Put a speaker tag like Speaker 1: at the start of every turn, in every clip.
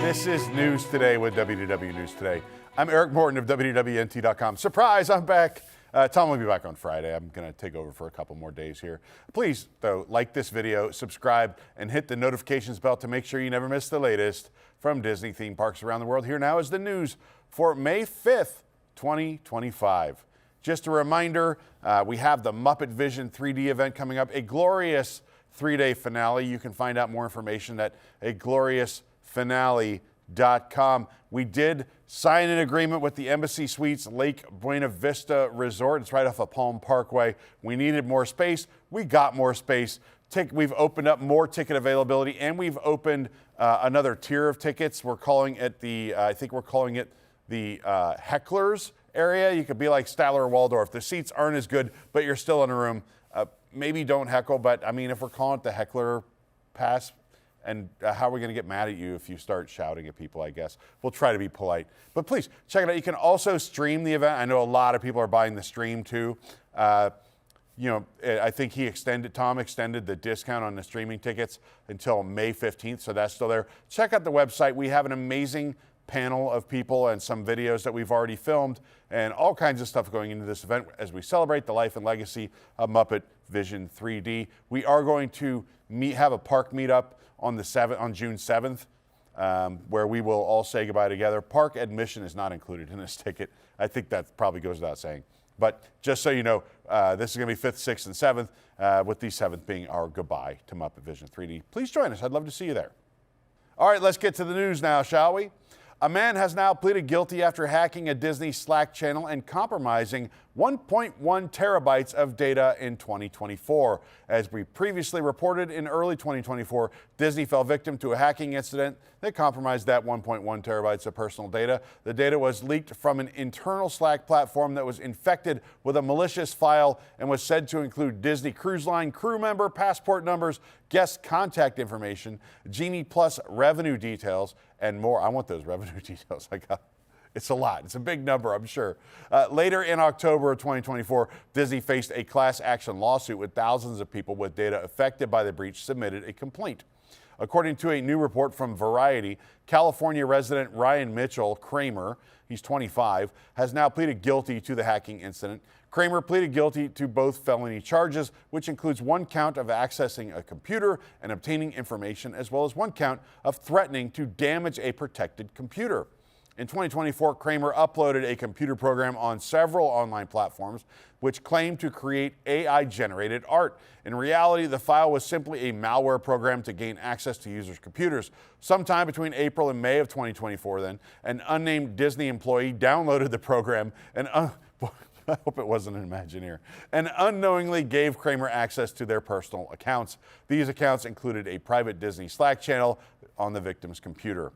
Speaker 1: This is News Today with WDW News Today. I'm Eric Morton of WDWNT.com. Surprise, I'm back. Tom will be back on Friday. I'm going to take over for a couple more days here. Please, though, like this video, subscribe, and hit the notifications bell to make sure you never miss the latest from Disney theme parks around the world. Here now is the news for May 5th, 2025. Just a reminder, we have the Muppet Vision 3D event coming up, a glorious 3-day finale. You can find out more information at agloriousfinale.com. We did sign an agreement with the Embassy Suites Lake Buena Vista Resort. It's right off of Palm Parkway. We needed more space. We got more space. We've opened up more ticket availability, and we've opened another tier of tickets. We're calling it the, I think we're calling it the Hecklers area. You could be like Statler or Waldorf. The seats aren't as good, but you're still in a room. Maybe don't heckle, but I mean, if we're calling it the Heckler Pass, and how are we going to get mad at you if you start shouting at people, I guess. We'll try to be polite. But please, check it out. You can also stream the event. I know a lot of people are buying the stream, too. I think Tom extended the discount on the streaming tickets until May 15th, so that's still there. Check out the website. We have an amazing panel of people and some videos that we've already filmed and all kinds of stuff going into this event as we celebrate the life and legacy of Muppet Vision 3D. We are going to have a park meetup on June 7th, where we will all say goodbye together. Park admission is not included in this ticket. I think that probably goes without saying. But just so you know, this is going to be 5th, 6th, and 7th, with the 7th being our goodbye to Muppet Vision 3D. Please join us. I'd love to see you there. All right, let's get to the news now, shall we? A man has now pleaded guilty after hacking a Disney Slack channel and compromising 1.1 terabytes of data in 2024. As we previously reported, in early 2024, Disney fell victim to a hacking incident that compromised that 1.1 terabytes of personal data. The data was leaked from an internal Slack platform that was infected with a malicious file and was said to include Disney Cruise Line crew member passport numbers, guest contact information, Genie Plus revenue details, and more. I want those revenue details. It's a lot. It's a big number, I'm sure. Later in October of 2024, Disney faced a class action lawsuit with thousands of people with data affected by the breach submitted a complaint. According to a new report from Variety, California resident Ryan Mitchell Kramer, he's 25, has now pleaded guilty to the hacking incident. Kramer pleaded guilty to both felony charges, which includes one count of accessing a computer and obtaining information, as well as one count of threatening to damage a protected computer. In 2024, Kramer uploaded a computer program on several online platforms which claimed to create AI-generated art. In reality, the file was simply a malware program to gain access to users' computers. Sometime between April and May of 2024, then, an unnamed Disney employee downloaded the program and I hope it wasn't an Imagineer, and unknowingly gave Kramer access to their personal accounts. These accounts included a private Disney Slack channel on the victim's computer.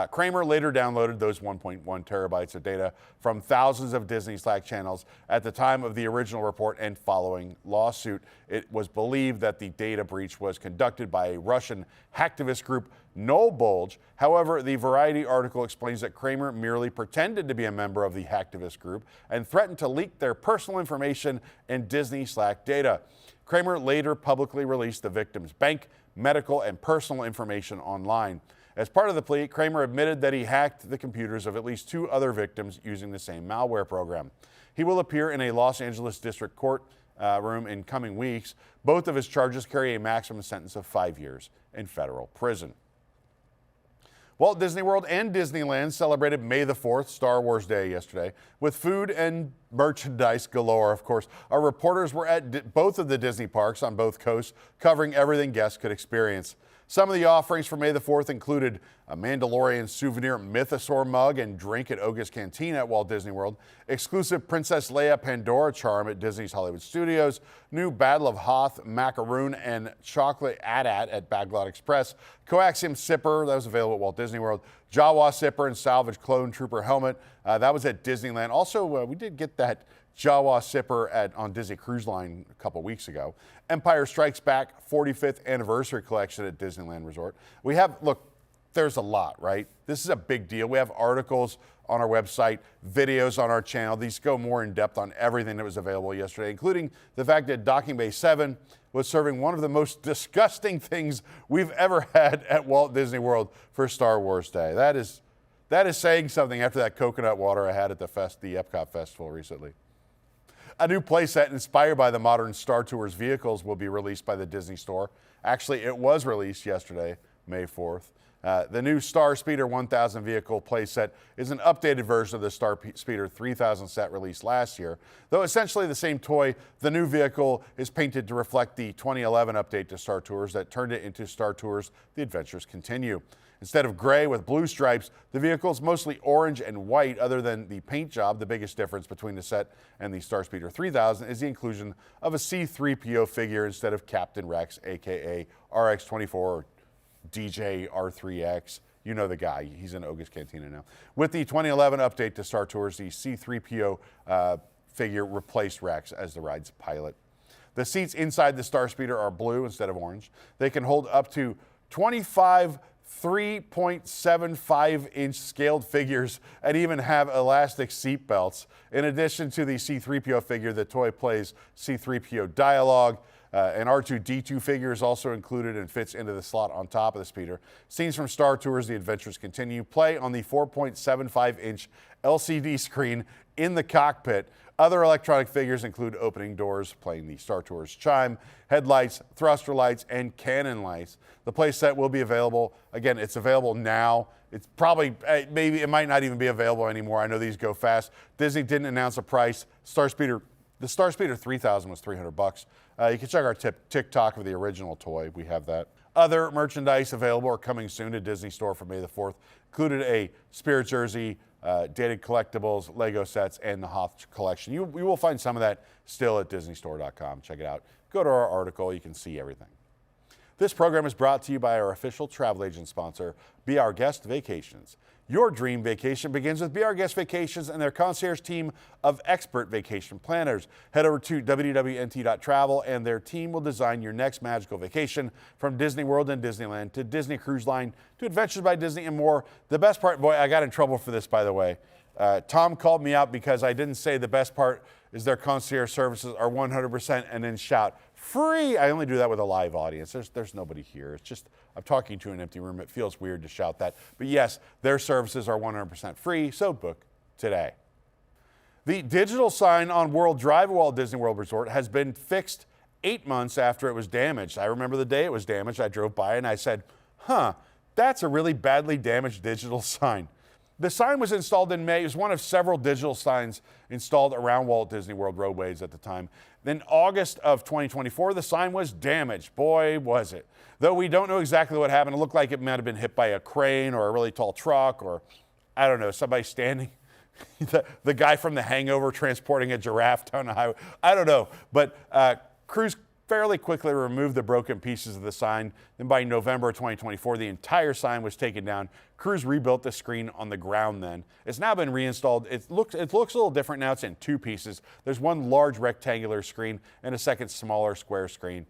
Speaker 1: Kramer later downloaded those 1.1 terabytes of data from thousands of Disney Slack channels at the time of the original report and following lawsuit. It was believed that the data breach was conducted by a Russian hacktivist group, No Bulge. However, the Variety article explains that Kramer merely pretended to be a member of the hacktivist group and threatened to leak their personal information and Disney Slack data. Kramer later publicly released the victim's bank, medical, and personal information online. As part of the plea, Kramer admitted that he hacked the computers of at least 2 other victims using the same malware program. He will appear in a Los Angeles District Court room in coming weeks. Both of his charges carry a maximum sentence of 5 years in federal prison. Walt Disney World and Disneyland celebrated May the 4th, Star Wars Day, yesterday, with food and merchandise galore, of course. Our reporters were at both of the Disney parks on both coasts, covering everything guests could experience. Some of the offerings for May the 4th included a Mandalorian souvenir Mythosaur mug and drink at Oga's Cantina at Walt Disney World, exclusive Princess Leia Pandora charm at Disney's Hollywood Studios, new Battle of Hoth macaroon and chocolate AT-AT at Baglot Express, coaxium sipper that was available at Walt Disney World, Jawa sipper and salvage clone trooper helmet that was at Disneyland. Also, we did get that Jawa sipper on Disney Cruise Line a couple weeks ago. Empire Strikes Back 45th anniversary collection at Disneyland Resort. We have, look, there's a lot, right? This is a big deal. We have articles on our website, videos on our channel. These go more in depth on everything that was available yesterday, including the fact that Docking Bay 7 was serving one of the most disgusting things we've ever had at Walt Disney World for Star Wars Day. That is saying something after that coconut water I had at the Epcot Festival recently. A new playset inspired by the modern Star Tours vehicles will be released by the Disney Store. Actually, it was released yesterday, May 4th. The new Starspeeder 1000 vehicle playset is an updated version of the Starspeeder 3000 set released last year. Though essentially the same toy, the new vehicle is painted to reflect the 2011 update to Star Tours that turned it into Star Tours The Adventures Continue. Instead of gray with blue stripes, the vehicle is mostly orange and white. Other than the paint job, the biggest difference between the set and the Starspeeder 3000 is the inclusion of a C-3PO figure instead of Captain Rex, aka RX-24 or DJ R3X. You know the guy. He's in Oga's Cantina now. With the 2011 update to Star Tours, the C-3PO figure replaced Rex as the ride's pilot. The seats inside the Starspeeder are blue instead of orange. They can hold up to 25 3.75-inch scaled figures and even have elastic seat belts. In addition to the C-3PO figure, the toy plays C-3PO dialogue. An R2-D2 figure is also included and fits into the slot on top of the speeder. Scenes from Star Tours The Adventures Continue play on the 4.75-inch LCD screen in the cockpit. Other electronic figures include opening doors, playing the Star Tours chime, headlights, thruster lights, and cannon lights. The playset will be available. Again, it's available now. It's probably, maybe it might not even be available anymore. I know these go fast. Disney didn't announce a price. The Starspeeder 3000 was $300. You can check our TikTok of the original toy. We have that. Other merchandise available or coming soon to Disney Store for May the 4th included a Spirit jersey, dated collectibles, Lego sets, and the Hoth collection. You will find some of that still at DisneyStore.com. Check it out. Go to our article. You can see everything. This program is brought to you by our official travel agent sponsor, Be Our Guest Vacations. Your dream vacation begins with Be Our Guest Vacations and their concierge team of expert vacation planners. Head over to www.nt.travel and their team will design your next magical vacation, from Disney World and Disneyland to Disney Cruise Line to Adventures by Disney and more. The best part, boy, I got in trouble for this, by the way. Tom called me out because I didn't say the best part is their concierge services are 100% and then shout, free. I only do that with a live audience. There's nobody here. It's just, I'm talking to an empty room. It feels weird to shout that. But yes, their services are 100% free, so book today. The digital sign on World Drive at Walt Disney World Resort has been fixed 8 months after it was damaged. I remember the day it was damaged. I drove by and I said, that's a really badly damaged digital sign. The sign was installed in May. It was one of several digital signs installed around Walt Disney World roadways at the time. Then August of 2024, the sign was damaged. Boy, was it. Though we don't know exactly what happened. It looked like it might have been hit by a crane or a really tall truck, or I don't know, somebody standing, the guy from The Hangover transporting a giraffe down the highway. I don't know, but crews fairly quickly removed the broken pieces of the sign. Then by November of 2024, the entire sign was taken down. Crews rebuilt the screen on the ground then. It's now been reinstalled. It looks a little different now. It's in two pieces. There's one large rectangular screen and a second smaller square screen.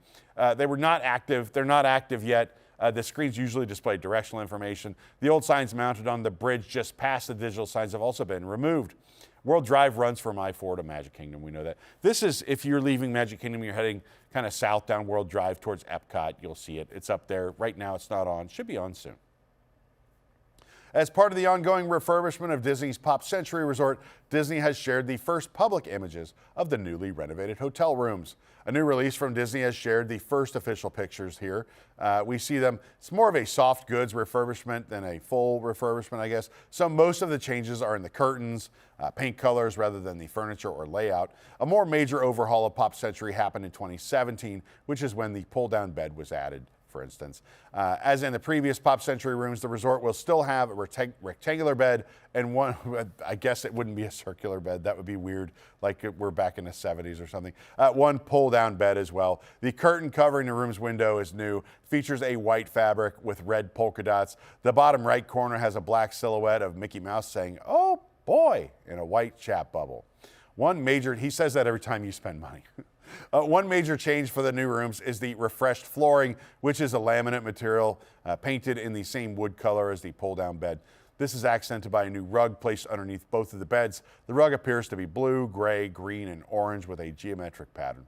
Speaker 1: They were not active. They're not active yet. The screens usually display directional information. The old signs mounted on the bridge just past the digital signs have also been removed. World Drive runs from I-4 to Magic Kingdom. We know that. This is if you're leaving Magic Kingdom, you're heading kind of south down World Drive towards Epcot. You'll see it. It's up there. Right now it's not on. Should be on soon. As part of the ongoing refurbishment of Disney's Pop Century Resort, Disney has shared the first public images of the newly renovated hotel rooms. A new release from Disney has shared the first official pictures here. We see them. It's more of a soft goods refurbishment than a full refurbishment, I guess. So most of the changes are in the curtains, paint colors rather than the furniture or layout. A more major overhaul of Pop Century happened in 2017, which is when the pull-down bed was added. For instance, as in the previous Pop Century rooms, the resort will still have a rectangular bed and one, I guess it wouldn't be a circular bed. That would be weird, like we're back in the 70s or something. One pull-down bed as well. The curtain covering the room's window is new, features a white fabric with red polka dots. The bottom right corner has a black silhouette of Mickey Mouse saying, "Oh boy," in a white chat bubble. He says that every time you spend money. One major change for the new rooms is the refreshed flooring, which is a laminate material painted in the same wood color as the pull-down bed. This is accented by a new rug placed underneath both of the beds. The rug appears to be blue, gray, green, and orange with a geometric pattern.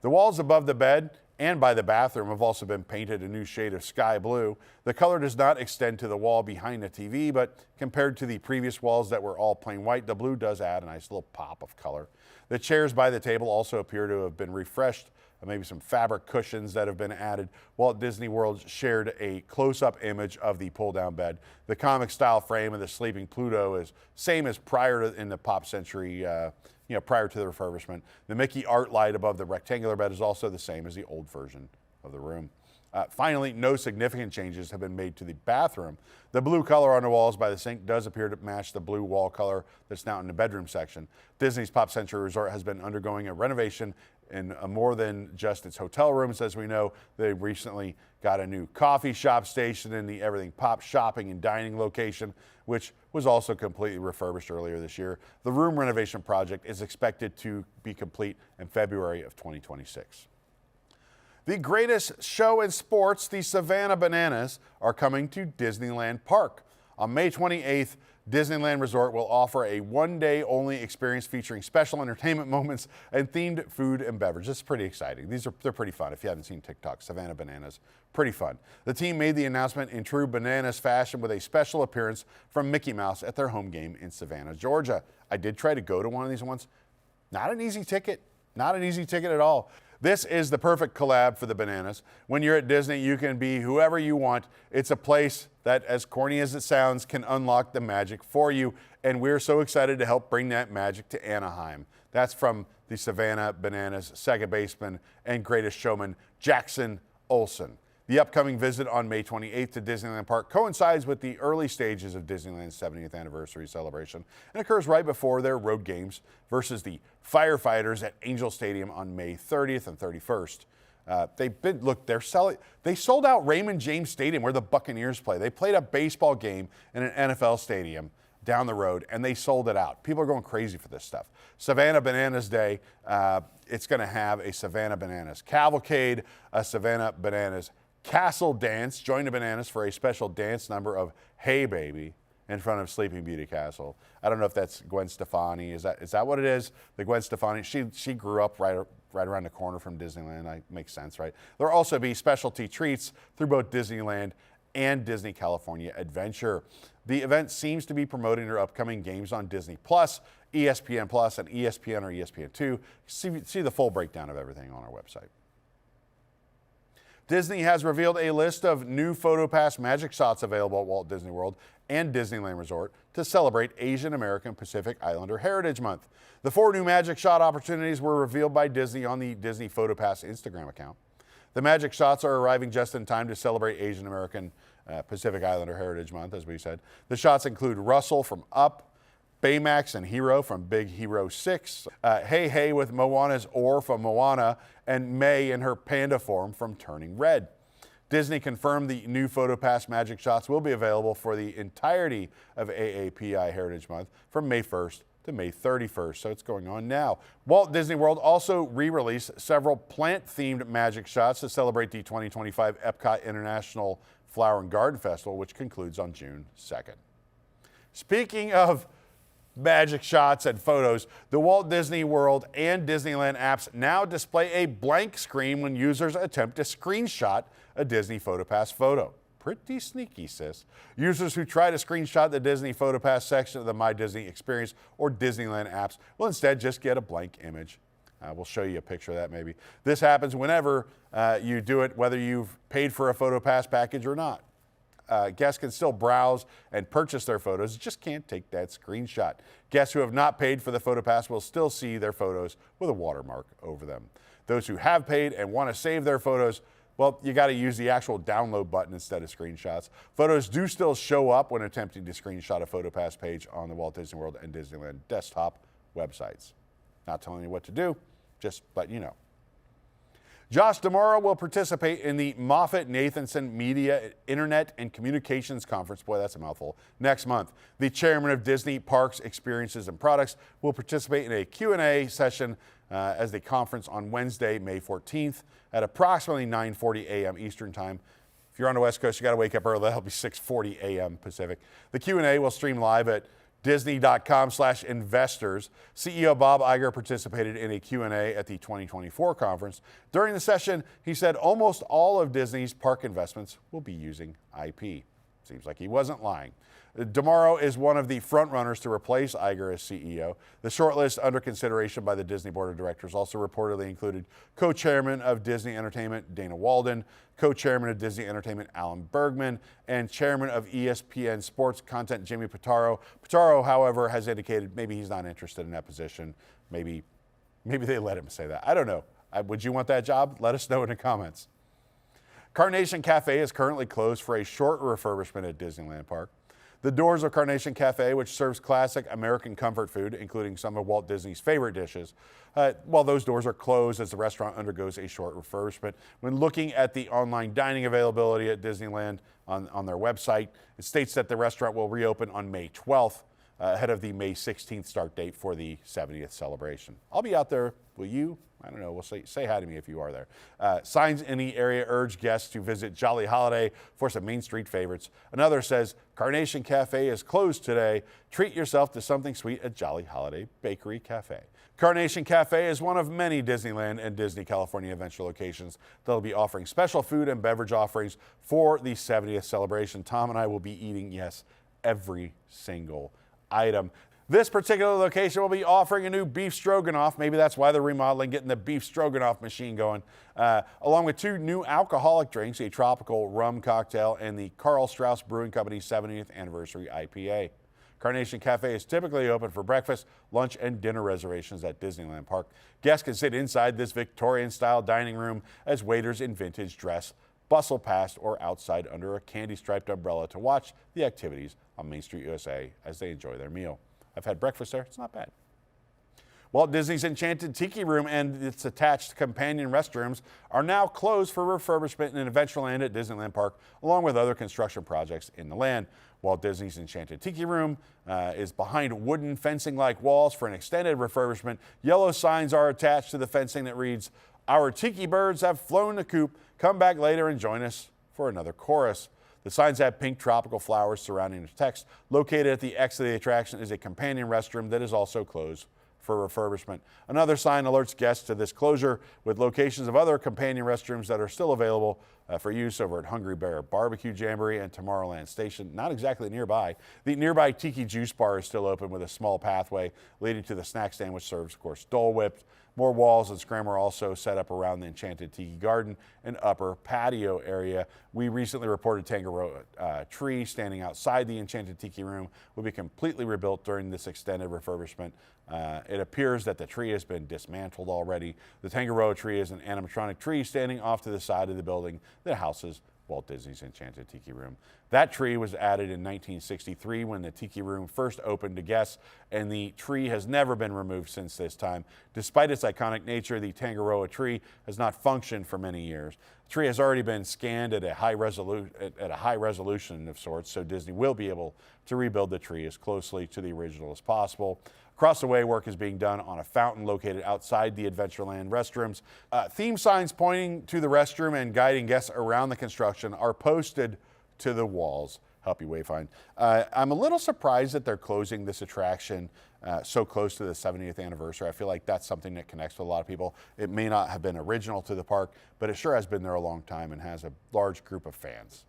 Speaker 1: The walls above the bed and by the bathroom have also been painted a new shade of sky blue. The color does not extend to the wall behind the TV, but compared to the previous walls that were all plain white, the blue does add a nice little pop of color. The chairs by the table also appear to have been refreshed. Maybe some fabric cushions that have been added. Walt Disney World shared a close-up image of the pull-down bed. The comic-style frame of the sleeping Pluto is same as prior in the Pop Century, prior to the refurbishment. The Mickey art light above the rectangular bed is also the same as the old version of the room. Finally, no significant changes have been made to the bathroom. The blue color on the walls by the sink does appear to match the blue wall color that's now in the bedroom section. Disney's Pop Century Resort has been undergoing a renovation in more than just its hotel rooms. As we know, they recently got a new coffee shop station in the Everything Pop shopping and dining location, which was also completely refurbished earlier this year. The room renovation project is expected to be complete in February of 2026. The greatest show in sports, the Savannah Bananas, are coming to Disneyland Park. On May 28th, Disneyland Resort will offer a one-day-only experience featuring special entertainment moments and themed food and beverage. This is pretty exciting. They're pretty fun. If you haven't seen TikTok, Savannah Bananas, pretty fun. The team made the announcement in true Bananas fashion with a special appearance from Mickey Mouse at their home game in Savannah, Georgia. I did try to go to one of these once. Not an easy ticket. Not an easy ticket at all. This is the perfect collab for the Bananas. When you're at Disney, you can be whoever you want. It's a place that, as corny as it sounds, can unlock the magic for you. And we're so excited to help bring that magic to Anaheim. That's from the Savannah Bananas second baseman and greatest showman, Jackson Olsen. The upcoming visit on May 28th to Disneyland Park coincides with the early stages of Disneyland's 70th anniversary celebration and occurs right before their road games versus the Firefighters at Angel Stadium on May 30th and 31st. They sold out Raymond James Stadium where the Buccaneers play. They played a baseball game in an NFL stadium down the road, and they sold it out. People are going crazy for this stuff. Savannah Bananas Day, it's going to have a Savannah Bananas cavalcade, a Savannah Bananas Castle dance. Join the Bananas for a special dance number of Hey Baby in front of Sleeping Beauty Castle. I don't know if that's Gwen Stefani. Is that what it is? The Gwen Stefani, she grew up right around the corner from Disneyland. That makes sense, right? There'll also be specialty treats through both Disneyland and Disney California Adventure. The event seems to be promoting their upcoming games on Disney Plus, ESPN Plus, and ESPN or ESPN2. See the full breakdown of everything on our website. Disney has revealed a list of new PhotoPass magic shots available at Walt Disney World and Disneyland Resort to celebrate Asian American Pacific Islander Heritage Month. The 4 new magic shot opportunities were revealed by Disney on the Disney PhotoPass Instagram account. The magic shots are arriving just in time to celebrate Asian American Pacific Islander Heritage Month, as we said. The shots include Russell from Up, Baymax and Hero from Big Hero 6, Hey Hey with Moana's oar from Moana, and May in her panda form from Turning Red. Disney confirmed the new PhotoPass magic shots will be available for the entirety of AAPI Heritage Month from May 1st to May 31st, so it's going on now. Walt Disney World also re-released several plant-themed magic shots to celebrate the 2025 Epcot International Flower and Garden Festival, which concludes on June 2nd. Speaking of magic shots and photos, the Walt Disney World and Disneyland apps now display a blank screen when users attempt to screenshot a Disney PhotoPass photo. Pretty sneaky, sis. Users who try to screenshot the Disney PhotoPass section of the My Disney Experience or Disneyland apps will instead just get a blank image. We'll show you a picture of that maybe. This happens whenever you do it, whether you've paid for a PhotoPass package or not. Guests can still browse and purchase their photos, just can't take that screenshot. Guests who have not paid for the PhotoPass will still see their photos with a watermark over them. Those who have paid and want to save their photos, well, you got to use the actual download button instead of screenshots. Photos do still show up when attempting to screenshot a PhotoPass page on the Walt Disney World and Disneyland desktop websites. Not telling you what to do, just letting you know. Josh D'Amaro will participate in the MoffettNathanson Media, Internet, and Communications Conference. Boy, that's a mouthful. Next month, the chairman of Disney Parks, Experiences, and Products will participate in a Q&A session as the conference on Wednesday, May 14th at approximately 9:40 a.m. Eastern Time. If you're on the West Coast, you got to wake up early. That'll be 6:40 a.m. Pacific. The Q&A will stream live at Disney.com/investors. CEO Bob Iger participated in a Q&A at the 2024 conference. During the session, he said almost all of Disney's park investments will be using IP. Seems like he wasn't lying. Tomorrow is one of the frontrunners to replace Iger as CEO. The shortlist under consideration by the Disney Board of Directors also reportedly included co-chairman of Disney Entertainment Dana Walden, co-chairman of Disney Entertainment Alan Bergman, and chairman of ESPN Sports Content Jimmy Pitaro. Pitaro, however, has indicated maybe he's not interested in that position. Maybe they let him say that. I don't know. Would you want that job? Let us know in the comments. Carnation Café is currently closed for a short refurbishment at Disneyland Park. The doors of Carnation Café, which serves classic American comfort food, including some of Walt Disney's favorite dishes, those doors are closed as the restaurant undergoes a short refurbishment. When looking at the online dining availability at Disneyland on their website, it states that the restaurant will reopen on May 12th, ahead of the May 16th start date for the 70th celebration. I'll be out there. Will you? I don't know. We'll say hi to me if you are there. Signs in the area urge guests to visit Jolly Holiday for some Main Street favorites. Another says, Carnation Cafe is closed today. Treat yourself to something sweet at Jolly Holiday Bakery Cafe. Carnation Cafe is one of many Disneyland and Disney California Adventure locations that will be offering special food and beverage offerings for the 70th celebration. Tom and I will be eating, yes, every single item. This particular location will be offering a new beef stroganoff. Maybe that's why they're remodeling, getting the beef stroganoff machine going, along with 2 new alcoholic drinks, a tropical rum cocktail, and the Carl Strauss Brewing Company's 70th anniversary IPA. Carnation Cafe is typically open for breakfast, lunch, and dinner reservations at Disneyland Park. Guests can sit inside this Victorian-style dining room as waiters in vintage dress bustle past or outside under a candy-striped umbrella to watch the activities on Main Street USA as they enjoy their meal. I've had breakfast there. It's not bad. Walt Disney's Enchanted Tiki Room and its attached companion restrooms are now closed for refurbishment in Adventureland at Disneyland Park, along with other construction projects in the land. Walt Disney's Enchanted Tiki Room is behind wooden fencing-like walls for an extended refurbishment. Yellow signs are attached to the fencing that reads, "Our Tiki birds have flown the coop. Come back later and join us for another chorus." The signs have pink tropical flowers surrounding the text. Located at the exit of the attraction is a companion restroom that is also closed for refurbishment. Another sign alerts guests to this closure, with locations of other companion restrooms that are still available for use over at Hungry Bear Barbecue Jamboree and Tomorrowland Station, not exactly nearby. The nearby Tiki Juice Bar is still open with a small pathway leading to the snack stand, which serves, of course, Dole Whip. More walls and scrim are also set up around the Enchanted Tiki Garden and upper patio area. We recently reported Tangaroa tree standing outside the Enchanted Tiki Room will be completely rebuilt during this extended refurbishment. It appears that the tree has been dismantled already. The Tangaroa tree is an animatronic tree standing off to the side of the building that houses Walt Disney's Enchanted Tiki Room. That tree was added in 1963 when the Tiki Room first opened to guests, and the tree has never been removed since this time. Despite its iconic nature, the Tangaroa tree has not functioned for many years. The tree has already been scanned at a high resolution of sorts, so Disney will be able to rebuild the tree as closely to the original as possible. Across the way, work is being done on a fountain located outside the Adventureland restrooms. Theme signs pointing to the restroom and guiding guests around the construction are posted to the walls. Help you wayfind. I'm a little surprised that they're closing this attraction so close to the 70th anniversary. I feel like that's something that connects with a lot of people. It may not have been original to the park, but it sure has been there a long time and has a large group of fans.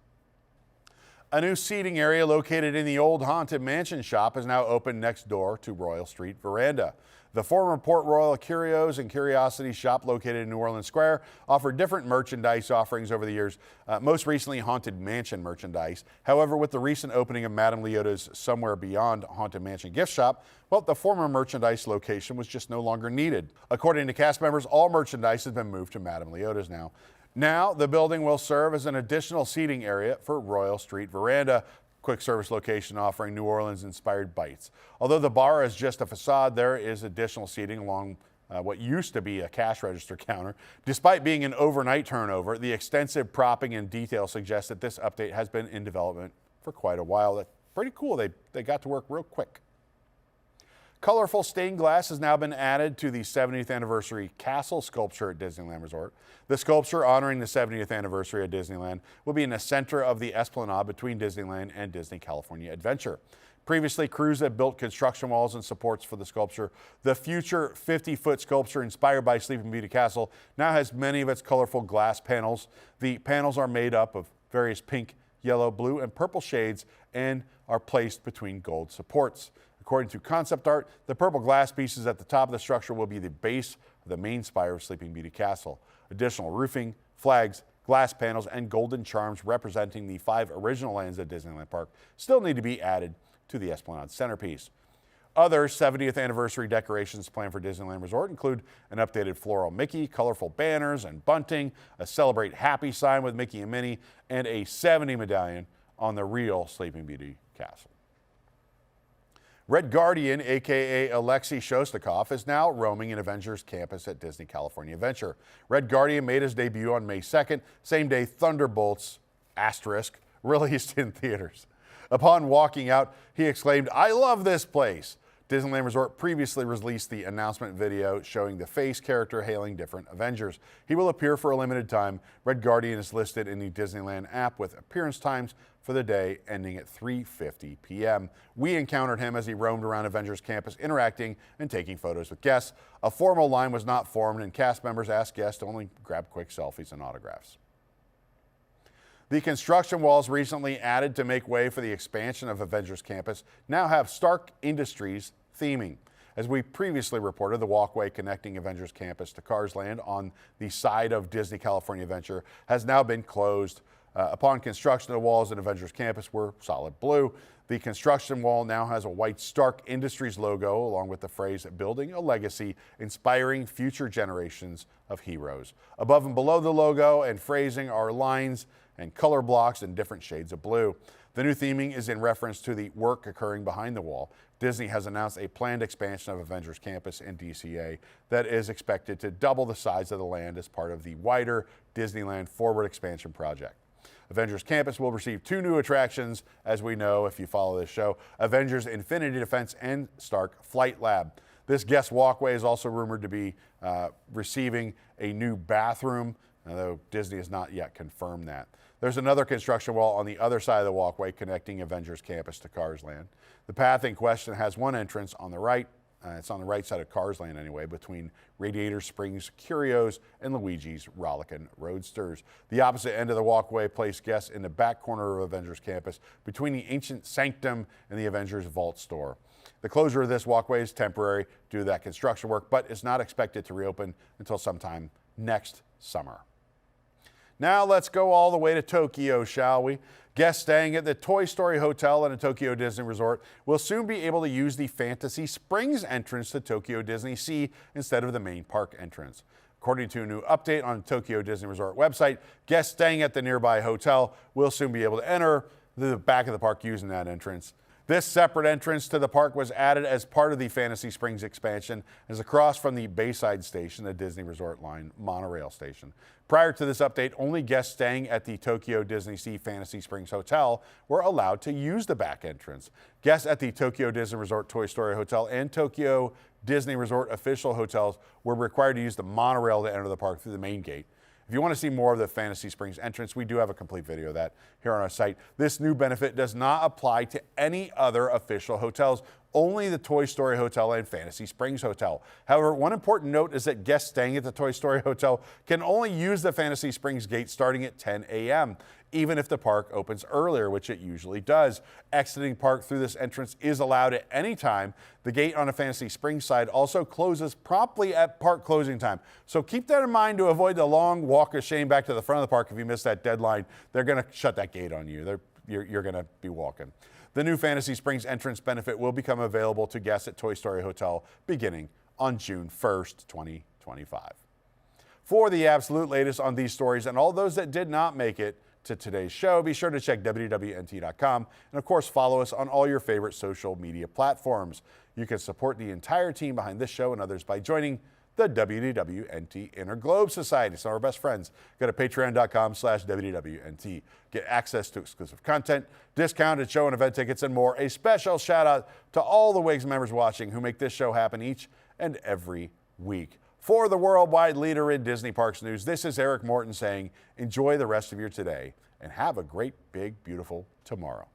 Speaker 1: A new seating area located in the old Haunted Mansion shop is now open next door to Royal Street Veranda. The former Port Royal Curios and Curiosities shop located in New Orleans Square offered different merchandise offerings over the years, most recently Haunted Mansion merchandise. However, with the recent opening of Madame Leota's Somewhere Beyond Haunted Mansion gift shop, well, the former merchandise location was just no longer needed. According to cast members, all merchandise has been moved to Madame Leota's now. Now, the building will serve as an additional seating area for Royal Street Veranda, quick service location offering New Orleans-inspired bites. Although the bar is just a facade, there is additional seating along what used to be a cash register counter. Despite being an overnight turnover, the extensive propping and detail suggests that this update has been in development for quite a while. That's pretty cool. They got to work real quick. Colorful stained glass has now been added to the 70th anniversary castle sculpture at Disneyland Resort. The sculpture honoring the 70th anniversary of Disneyland will be in the center of the esplanade between Disneyland and Disney California Adventure. Previously, crews had built construction walls and supports for the sculpture. The future 50-foot sculpture inspired by Sleeping Beauty Castle now has many of its colorful glass panels. The panels are made up of various pink, yellow, blue, and purple shades and are placed between gold supports. According to concept art, the purple glass pieces at the top of the structure will be the base of the main spire of Sleeping Beauty Castle. Additional roofing, flags, glass panels, and golden charms representing the 5 original lands of Disneyland Park still need to be added to the Esplanade centerpiece. Other 70th anniversary decorations planned for Disneyland Resort include an updated floral Mickey, colorful banners and bunting, a Celebrate Happy sign with Mickey and Minnie, and a 70 medallion on the real Sleeping Beauty Castle. Red Guardian, aka Alexei Shostakov, is now roaming an Avengers campus at Disney California Adventure. Red Guardian made his debut on May 2nd, same day Thunderbolts, asterisk, released in theaters. Upon walking out, he exclaimed, "I love this place." Disneyland Resort previously released the announcement video showing the Face character hailing different Avengers. He will appear for a limited time. Red Guardian is listed in the Disneyland app with appearance times for the day ending at 3:50 p.m. We encountered him as he roamed around Avengers campus interacting and taking photos with guests. A formal line was not formed and cast members asked guests to only grab quick selfies and autographs. The construction walls recently added to make way for the expansion of Avengers Campus now have Stark Industries theming. As we previously reported, the walkway connecting Avengers Campus to Cars Land on the side of Disney California Adventure has now been closed. Upon construction, the walls at Avengers Campus were solid blue. The construction wall now has a white Stark Industries logo along with the phrase "Building a Legacy, Inspiring Future Generations of Heroes." Above and below the logo and phrasing are lines and color blocks in different shades of blue. The new theming is in reference to the work occurring behind the wall. Disney has announced a planned expansion of Avengers Campus in DCA that is expected to double the size of the land as part of the wider Disneyland Forward expansion project. Avengers Campus will receive 2 new attractions, as we know if you follow this show, Avengers Infinity Defense and Stark Flight Lab. This guest walkway is also rumored to be receiving a new bathroom, although Disney has not yet confirmed that. There's another construction wall on the other side of the walkway connecting Avengers Campus to Cars Land. The path in question has one entrance on the right. It's on the right side of Cars Land anyway, between Radiator Springs Curios and Luigi's Rollickin' Roadsters. The opposite end of the walkway placed guests in the back corner of Avengers Campus between the Ancient Sanctum and the Avengers Vault store. The closure of this walkway is temporary due to that construction work, but is not expected to reopen until sometime next summer. Now let's go all the way to Tokyo, shall we? Guests staying at the Toy Story Hotel and a Tokyo Disney Resort will soon be able to use the Fantasy Springs entrance to Tokyo DisneySea instead of the main park entrance. According to a new update on the Tokyo Disney Resort website, guests staying at the nearby hotel will soon be able to enter the back of the park using that entrance. This separate entrance to the park was added as part of the Fantasy Springs expansion and is across from the Bayside Station, the Disney Resort Line monorail station. Prior to this update, only guests staying at the Tokyo DisneySea Fantasy Springs Hotel were allowed to use the back entrance. Guests at the Tokyo Disney Resort Toy Story Hotel and Tokyo Disney Resort official hotels were required to use the monorail to enter the park through the main gate. If you want to see more of the Fantasy Springs entrance, we do have a complete video of that here on our site. This new benefit does not apply to any other official hotels, only the Toy Story Hotel and Fantasy Springs Hotel. However, one important note is that guests staying at the Toy Story Hotel can only use the Fantasy Springs gate starting at 10 a.m., even if the park opens earlier, which it usually does. Exiting park through this entrance is allowed at any time. The gate on the Fantasy Springs side also closes promptly at park closing time. So keep that in mind to avoid the long walk of shame back to the front of the park if you miss that deadline. They're going to shut that gate on you. You're going to be walking. The new Fantasy Springs entrance benefit will become available to guests at Toy Story Hotel beginning on June 1st, 2025. For the absolute latest on these stories and all those that did not make it to today's show, be sure to check WDWNT.com and of course follow us on all your favorite social media platforms. You can support the entire team behind this show and others by joining the WDWNT Inner Globe Society. Some of our best friends. Go to patreon.com/WDWNT. Get access to exclusive content, discounted show and event tickets, and more. A special shout out to all the WIGS members watching who make this show happen each and every week. For the worldwide leader in Disney Parks news, this is Eric Morton saying, enjoy the rest of your today and have a great, big, beautiful tomorrow.